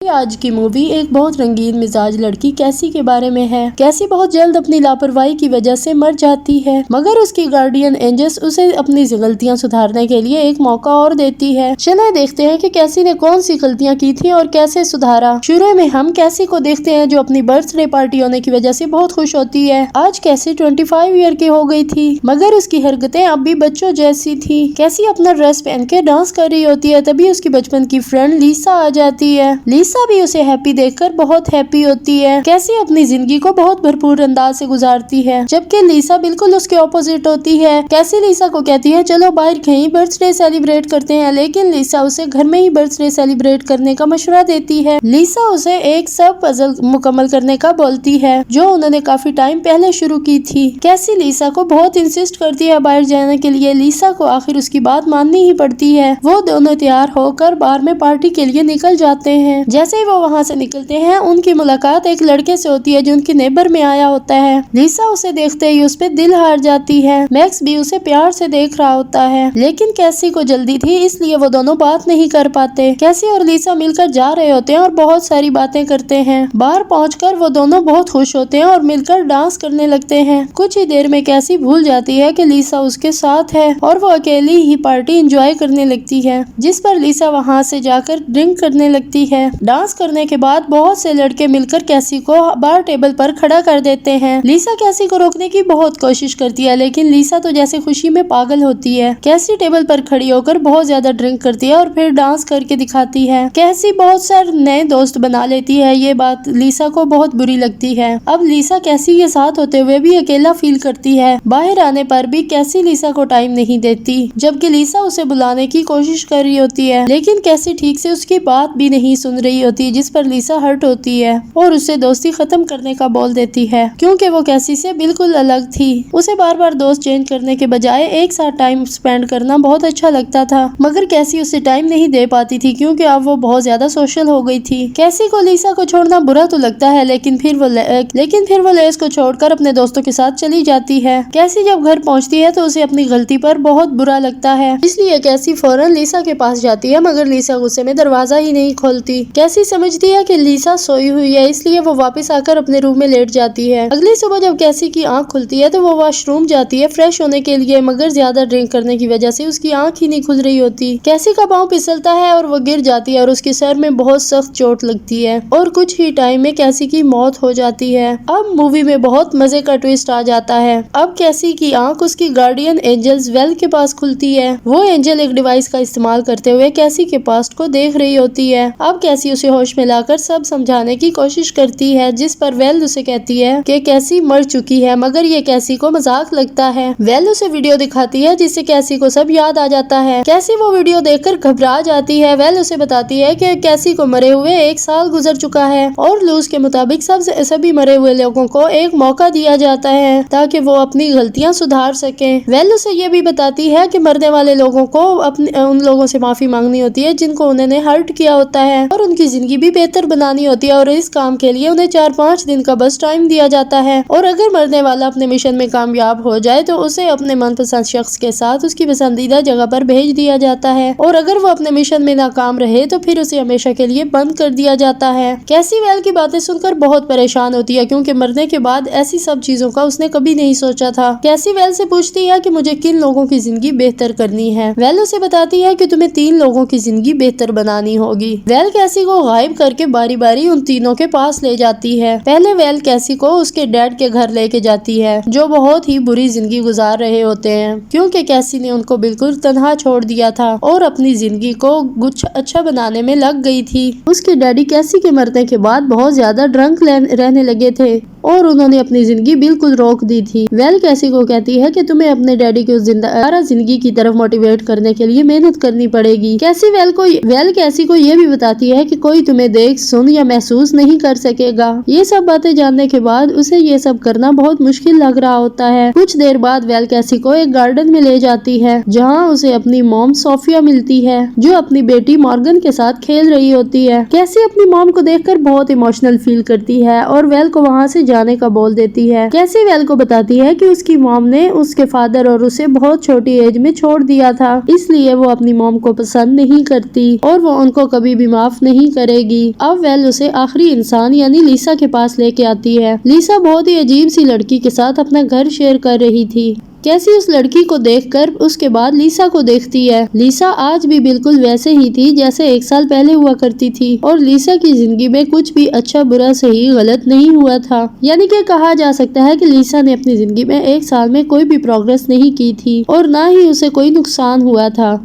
آج کی مووی ایک بہت رنگین مزاج لڑکی کیسی کے بارے میں ہے۔ کیسی بہت جلد اپنی لاپرواہی کی وجہ سے مر جاتی ہے، مگر اس کی گارڈین اینجلز اسے اپنی غلطیاں سدھارنے کے لیے ایک موقع اور دیتی ہے۔ چلیں دیکھتے ہیں کہ کیسی نے کون سی غلطیاں کی تھی اور کیسے سدھارا۔ شروع میں ہم کیسی کو دیکھتے ہیں جو اپنی برتھ ڈے پارٹی ہونے کی وجہ سے بہت خوش ہوتی ہے۔ آج کیسی 25 ایئر کی ہو گئی تھی، مگر اس کی حرکتیں اب بھی بچوں جیسی تھی۔ کیسی اپنا ڈریس پہن کے ڈانس کر رہی ہوتی ہے، تبھی اس کی بچپن کی فرینڈ لیسا آ جاتی ہے۔ لیسا بھی اسے ہیپی دیکھ کر بہت ہیپی ہوتی ہے۔ کیسی اپنی زندگی کو بہت بھرپور انداز سے گزارتی ہے، جبکہ لیسا بالکل اس کے اپوزٹ ہوتی ہے۔ کیسی لیسا کو کہتی ہے چلو باہر کہیں برتھ ڈے سیلیبریٹ کرتے ہیں، لیکن لیسا اسے گھر میں ہی برتھ ڈے سیلیبریٹ کرنے کا مشورہ دیتی ہے۔ لیسا اسے ایک سب پزل مکمل کرنے کا بولتی ہے جو انہوں نے کافی ٹائم پہلے شروع کی تھی۔ کیسی لیسا کو بہت انسسٹ کرتی ہے باہر جانے کے لیے۔ لیسا کو آخر اس کی بات ماننی ہی پڑتی ہے۔ وہ دونوں تیار ہو کر بار میں پارٹی کے لیے نکل جاتے ہیں۔ جیسے ہی وہ وہاں سے نکلتے ہیں، ان کی ملاقات ایک لڑکے سے ہوتی ہے جو ان کی نیبر میں آیا ہوتا ہے۔ لیسا اسے دیکھتے ہی اس پہ دل ہار جاتی ہے۔ میکس بھی اسے پیار سے دیکھ رہا ہوتا ہے، لیکن کیسی کو جلدی تھی اس لیے وہ دونوں بات نہیں کر پاتے۔ کیسی اور لیسا مل کر جا رہے ہوتے ہیں اور بہت ساری باتیں کرتے ہیں۔ باہر پہنچ کر وہ دونوں بہت خوش ہوتے ہیں اور مل کر ڈانس کرنے لگتے ہیں۔ کچھ ہی دیر میں کیسی بھول جاتی ہے کہ لیسا اس کے ساتھ ہے اور وہ اکیلی ہی پارٹی انجوائے کرنے لگتی ہے، جس پر لیسا وہاں سے جا کر ڈرنک کرنے لگتی ہے۔ ڈانس کرنے کے بعد بہت سے لڑکے مل کر کیسی کو بار ٹیبل پر کھڑا کر دیتے ہیں۔ لیسا کیسی کو روکنے کی بہت کوشش کرتی ہے، لیکن لیسا تو جیسے خوشی میں پاگل ہوتی ہے۔ کیسی ٹیبل پر کھڑی ہو کر بہت زیادہ ڈرنک کرتی ہے اور پھر ڈانس کر کے دکھاتی ہے۔ کیسی بہت سارے نئے دوست بنا لیتی ہے، یہ بات لیسا کو بہت بری لگتی ہے۔ اب لیسا کیسی کے ساتھ ہوتے ہوئے بھی اکیلا فیل کرتی ہے۔ باہر آنے پر بھی کیسی لیسا کو ٹائم نہیں دیتی، جبکہ لیسا اسے بلانے کی کوشش کر رہی ہوتی ہے، لیکن کیسی ٹھیک سے اس کی بات بھی نہیں سن رہی ہوتی، جس پر لیسا ہرٹ ہوتی ہے اور اسے دوستی ختم کرنے کا بول دیتی ہے، کیونکہ وہ کیسی سے بالکل الگ تھی۔ اسے بار بار دوست چینج کرنے کے بجائے ایک ساتھ ٹائم سپینڈ کرنا بہت اچھا لگتا تھا، مگر کیسی اسے ٹائم نہیں دے پاتی تھی کیونکہ اب وہ بہت زیادہ سوشل ہو گئی تھی۔ کیسی کو لیسا کو چھوڑنا برا تو لگتا ہے، لیکن پھر وہ لیس کو چھوڑ کر اپنے دوستوں کے ساتھ چلی جاتی ہے۔ کیسی جب گھر پہنچتی ہے تو اسے اپنی غلطی پر بہت برا لگتا ہے، اس لیے کیسی فوراً لیسا کے پاس جاتی ہے، مگر لیسا غصے میں دروازہ ہی نہیں کھولتی۔ کیسی سمجھتی ہے کہ لیسا سوئی ہوئی ہے، اس لیے وہ واپس آ کر اپنے روم میں لیٹ جاتی ہے۔ اگلی صبح جب کیسی کی آنکھ کھلتی ہے تو وہ واش روم جاتی ہے فریش ہونے کے لیے، مگر زیادہ ڈرنک کرنے کی وجہ سے اس کی آنکھ ہی نہیں کھل رہی ہوتی۔ کیسی کا پاؤں پھسلتا ہے اور وہ گر جاتی ہے اور اس کے سر میں بہت سخت چوٹ لگتی ہے اور کچھ ہی ٹائم میں کیسی کی موت ہو جاتی ہے۔ اب مووی میں بہت مزے کا ٹویسٹ آ جاتا ہے۔ اب کیسی کی آنکھ اس کی گارڈین اینجلز ویل کے پاس کھلتی ہے۔ وہ اینجل ایک ڈیوائس کا استعمال کرتے ہوئے کیسی کے پاسٹ کو دیکھ رہی ہوتی ہے۔ اب کیسی اسے ہوش میں لا کر سب سمجھانے کی کوشش کرتی ہے، جس پر ویل اسے کہتی ہے کہ کیسی مر چکی ہے، مگر یہ کیسی کو مذاق لگتا ہے۔ ویل اسے ویڈیو دکھاتی ہے جس سے کیسی کو سب یاد آ جاتا ہے۔ کیسی وہ ویڈیو دیکھ کر گھبرا جاتی ہے۔ ویل اسے بتاتی ہے کہ کیسی کو مرے ہوئے 1 سال گزر چکا ہے اور لوز کے مطابق سبھی مرے ہوئے لوگوں کو ایک موقع دیا جاتا ہے تاکہ وہ اپنی غلطیاں سدھار سکیں۔ ویل اسے یہ بھی بتاتی ہے کہ مرنے والے لوگوں کو ان لوگوں سے معافی مانگنی ہوتی ہے جن کو انہوں نے ہرٹ کیا ہوتا ہے، اور ان کی زندگی بھی بہتر بنانی ہوتی ہے، اور اس کام کے لیے انہیں 4-5 دن کا بس ٹائم دیا جاتا ہے، اور اگر مرنے والا اپنے مشن میں کامیاب ہو جائے تو اسے اپنے من پسند شخص کے ساتھ اس کی پسندیدہ جگہ پر بھیج دیا جاتا ہے، اور اگر وہ اپنے مشن میں ناکام رہے تو پھر اسے ہمیشہ کے لیے بند کر دیا جاتا ہے۔ کیسی ویل کی باتیں سن کر بہت پریشان ہوتی ہے کیونکہ مرنے کے بعد ایسی سب چیزوں کا اس نے کبھی نہیں سوچا تھا۔ کیسی ویل سے پوچھتی ہے کہ مجھے کن لوگوں کی زندگی بہتر کرنی ہے۔ ویل اسے بتاتی ہے کہ تمہیں 3 لوگوں کی زندگی بہتر بنانی ہوگی۔ ویل کیسی کو غائب کر کے باری باری ان تینوں کے پاس لے جاتی ہے۔ پہلے ویل کیسی کو اس کے ڈیڈ کے گھر لے کے جاتی ہے جو بہت ہی بری زندگی گزار رہے ہوتے ہیں کیونکہ کیسی نے ان کو بالکل تنہا چھوڑ دیا تھا اور اپنی زندگی کو کچھ اچھا بنانے میں لگ گئی تھی۔ اس کے ڈیڈی کیسی کے مرنے کے بعد بہت زیادہ ڈرنک رہنے لگے تھے اور انہوں نے اپنی زندگی بالکل روک دی تھی۔ ویل کیسی کو کہتی ہے کہ تمہیں اپنے ڈیڈی کو زندگی کی طرف موٹیویٹ کرنے کے لیے محنت کرنی پڑے گی۔ کیسی ویل کیسی کو یہ بھی بتاتی ہے کہ کوئی تمہیں دیکھ، سن یا محسوس نہیں کر سکے گا۔ یہ سب باتیں جاننے کے بعد اسے یہ سب کرنا بہت مشکل لگ رہا ہوتا ہے۔ کچھ دیر بعد ویل کیسی کو ایک گارڈن میں لے جاتی ہے جہاں اسے اپنی موم صوفیا ملتی ہے جو اپنی بیٹی مارگن کے ساتھ کھیل رہی ہوتی ہے۔ کیسی اپنی موم کو دیکھ کر بہت ایموشنل فیل کرتی ہے اور ویل کو وہاں سے جانے کا بول دیتی ہے۔ کیسی ویل کو بتاتی ہے کہ اس کی موم نے اس کے فادر اور اسے بہت چھوٹی ایج میں چھوڑ دیا تھا، اس لیے وہ اپنی موم کو پسند نہیں کرتی اور وہ ان کو کبھی بھی معاف نہیں کرے گی۔ اب ویل اسے آخری انسان یعنی لیسا کے پاس لے کے آتی ہے۔ لیسا بہت ہی عجیب سی لڑکی کے ساتھ اپنا گھر شیئر کر رہی تھی۔ کیسی اس لڑکی کو دیکھ کر اس کے بعد لیسا کو دیکھتی ہے۔ لیسا آج بھی بالکل ویسے ہی تھی جیسے 1 سال پہلے ہوا کرتی تھی اور لیسا کی زندگی میں کچھ بھی اچھا برا صحیح غلط نہیں ہوا تھا، یعنی کہ کہا جا سکتا ہے کہ لیسا نے اپنی زندگی میں 1 سال میں کوئی بھی پروگریس نہیں کی تھی اور نہ ہی اسے کوئی نقصان ہوا تھا۔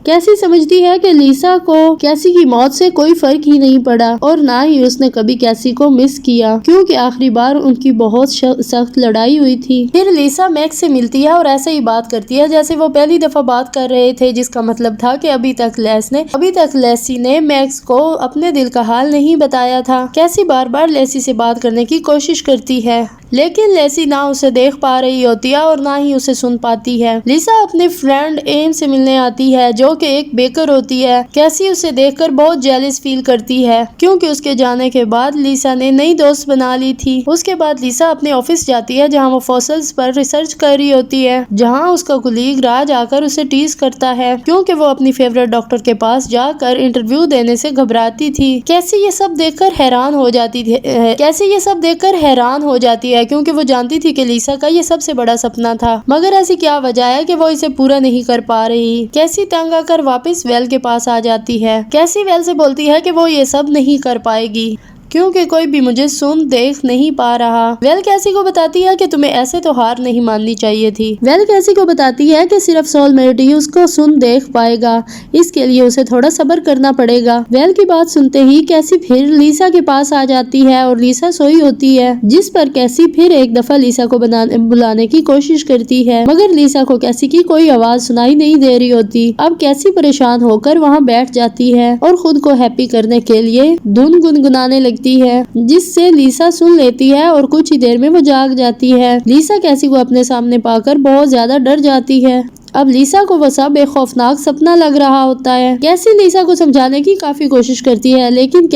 کیسی سمجھتی ہے کہ لیسا کو کیسی کی موت سے کوئی فرق ہی نہیں پڑا اور نہ ہی اس نے کبھی کیسی کو مس کیا، کیونکہ آخری بار ان کی بہت سخت لڑائی ہوئی تھی۔ پھر لیسا میکس سے ملتی ہے اور ایسے ہی بات کرتی ہے جیسے وہ پہلی دفعہ بات کر رہے تھے، جس کا مطلب تھا کہ ابھی تک لیسی نے میکس کو اپنے دل کا حال نہیں بتایا تھا۔ کیسی بار بار لیسی سے بات کرنے کی کوشش کرتی ہے، لیکن لیسی نہ اسے دیکھ پا رہی ہوتی ہے اور نہ ہی اسے سن پاتی ہے۔ لیسا اپنے فرینڈ ایم سے ملنے آتی ہے جو کہ ایک بیکر ہوتی ہے۔ کیسی اسے دیکھ کر بہت جیلس فیل کرتی ہے کیونکہ اس کے جانے کے بعد لیسا نے نئی دوست بنا لی تھی۔ اس کے بعد لیسا اپنے آفس جاتی ہے جہاں وہ فوسلز پر ریسرچ کر رہی ہوتی ہے، جہاں اس کا کولیگ راج آ کر اسے ٹیز کرتا ہے کیونکہ وہ اپنی فیوریٹ ڈاکٹر کے پاس جا کر انٹرویو دینے سے گھبراتی تھی۔ کیسی یہ سب دیکھ کر حیران ہو جاتی ہے کیونکہ وہ جانتی تھی کہ لیسا کا یہ سب سے بڑا سپنا تھا، مگر ایسی کیا وجہ ہے کہ وہ اسے پورا نہیں کر پا رہی۔ کیسی تنگ آ کر واپس ویل کے پاس آ جاتی ہے۔ کیسی ویل سے بولتی ہے کہ وہ یہ سب نہیں کر پائے گی کیونکہ کوئی بھی مجھے دیکھ نہیں پا رہا۔ ویل کیسی کو بتاتی ہے کہ تمہیں ایسے تو ہار نہیں ماننی چاہیے تھی۔ ویل کیسی کو بتاتی ہے کہ صرف سول میٹ ہی اس کو دیکھ پائے گا، اس کے لیے اسے تھوڑا صبر کرنا پڑے گا۔ ویل کی بات سنتے ہی کیسی پھر لیسا کے پاس آ جاتی ہے اور لیسا سوئی ہوتی ہے، جس پر کیسی پھر ایک دفعہ لیسا کو بلانے کی کوشش کرتی ہے، مگر لیسا کو کیسی کی کوئی آواز سنائی نہیں دے رہی ہوتی۔ اب کیسی پریشان ہو کر وہاں بیٹھ جاتی ہے اور خود کو ہیپی کرنے کے لیے دھن گنگنانے لگتی ہے، جس سے لیسا سن لیتی ہے اور کچھ ہی دیر میں وہ جاگ جاتی ہے۔ لیسا کیسی کو اپنے سامنے پا کر بہت زیادہ ڈر جاتی ہے۔ اب لیسا کو وہ سب ایک خوفناک سپنا لگ رہا ہوتا ہے۔ کیسی لیسا کو سمجھانے کی کافی کوشش کرتی ہے لیکن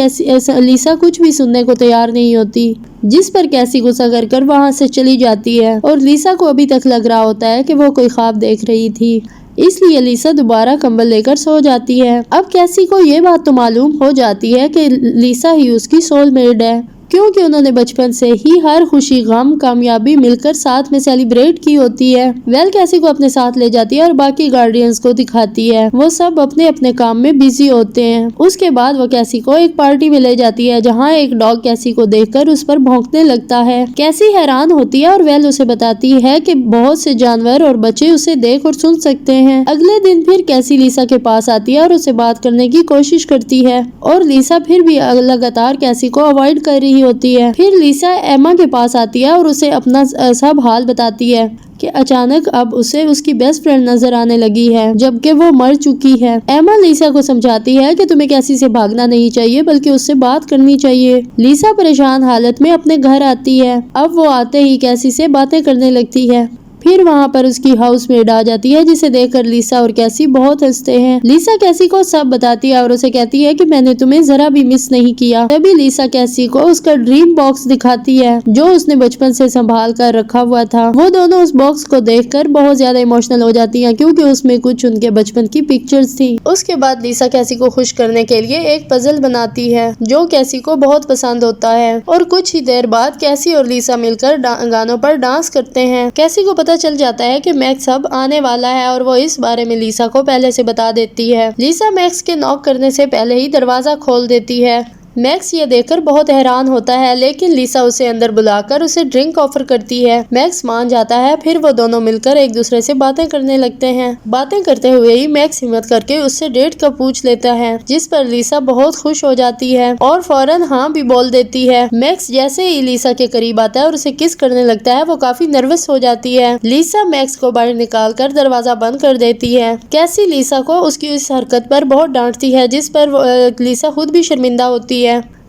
لیسا کچھ بھی سننے کو تیار نہیں ہوتی، جس پر کیسی غصہ کر وہاں سے چلی جاتی ہے اور لیسا کو ابھی تک لگ رہا ہوتا ہے کہ وہ کوئی خواب دیکھ رہی تھی، اس لیے لیسا دوبارہ کمبل لے کر سو جاتی ہے۔ اب کیسی کو یہ بات تو معلوم ہو جاتی ہے کہ لیسا ہی اس کی سول میٹ ہے، کیونکہ انہوں نے بچپن سے ہی ہر خوشی غم کامیابی مل کر ساتھ میں سیلیبریٹ کی ہوتی ہے۔ ویل کیسی کو اپنے ساتھ لے جاتی ہے اور باقی گارڈینز کو دکھاتی ہے، وہ سب اپنے اپنے کام میں بیزی ہوتے ہیں۔ اس کے بعد وہ کیسی کو ایک پارٹی میں لے جاتی ہے جہاں ایک ڈاگ کیسی کو دیکھ کر اس پر بھونکنے لگتا ہے۔ کیسی حیران ہوتی ہے اور ویل اسے بتاتی ہے کہ بہت سے جانور اور بچے اسے دیکھ اور سن سکتے ہیں۔ اگلے دن پھر کیسی لیسا کے پاس آتی ہے اور اسے بات کرنے کی کوشش کرتی ہے اور لیسا پھر بھی لگاتار کیسی کو اوائڈ کر رہی ہوتی ہے۔ پھر لیسا ایما کے پاس آتی ہے اور اسے اپنا سب حال بتاتی ہے کہ اچانک اب اسے اس کی بیسٹ فرینڈ نظر آنے لگی ہے جبکہ وہ مر چکی ہے۔ ایما لیسا کو سمجھاتی ہے کہ تمہیں کیسی سے بھاگنا نہیں چاہیے بلکہ اس سے بات کرنی چاہیے۔ لیسا پریشان حالت میں اپنے گھر آتی ہے، اب وہ آتے ہی کیسی سے باتیں کرنے لگتی ہے۔ پھر وہاں پر اس کی ہاؤس میڈ آ جاتی ہے جسے دیکھ کر لیسا اور کیسی بہت ہنستے ہیں۔ لیسا کیسی کو سب بتاتی ہے اور اسے کہتی ہے کہ میں نے تمہیں ذرا بھی مس نہیں کیا۔ تبھی لیسا کیسی کو اس کا ڈریم باکس دکھاتی ہے جو اس نے بچپن سے سنبھال کر رکھا ہوا تھا۔ وہ دونوں اس باکس کو دیکھ کر بہت زیادہ ایموشنل ہو جاتی ہیں کیونکہ اس میں کچھ ان کے بچپن کی پکچرز تھی۔ اس کے بعد لیسا کیسی کو خوش کرنے کے لیے ایک پزل بناتی ہے جو کیسی کو بہت پسند ہوتا ہے اور کچھ ہی دیر بعد کیسی اور لیسا مل کر گانوں پر ڈانس کرتے ہیں۔ کیسی کو پتہ چل جاتا ہے کہ میکس اب آنے والا ہے اور وہ اس بارے میں لیسا کو پہلے سے بتا دیتی ہے۔ لیسا میکس کے ناک کرنے سے پہلے ہی دروازہ کھول دیتی ہے۔ میکس یہ دیکھ کر بہت حیران ہوتا ہے لیکن لیسا اسے اندر بلا کر اسے ڈرنک آفر کرتی ہے۔ میکس مان جاتا ہے، پھر وہ دونوں مل کر ایک دوسرے سے باتیں کرنے لگتے ہیں۔ باتیں کرتے ہوئے ہی میکس ہمت کر کے اس سے ڈیٹ کا پوچھ لیتا ہے، جس پر لیسا بہت خوش ہو جاتی ہے اور فوراً ہاں بھی بول دیتی ہے۔ میکس جیسے ہی لیسا کے قریب آتا ہے اور اسے کس کرنے لگتا ہے وہ کافی نروس ہو جاتی ہے۔ لیسا میکس کو باہر نکال کر دروازہ بند کر دیتی ہے۔ کیسی لیسا کو اس کی اس حرکت پر بہت ڈانٹتی ہے جس پر لیسا خود بھی شرمندہ ہوتی ہے۔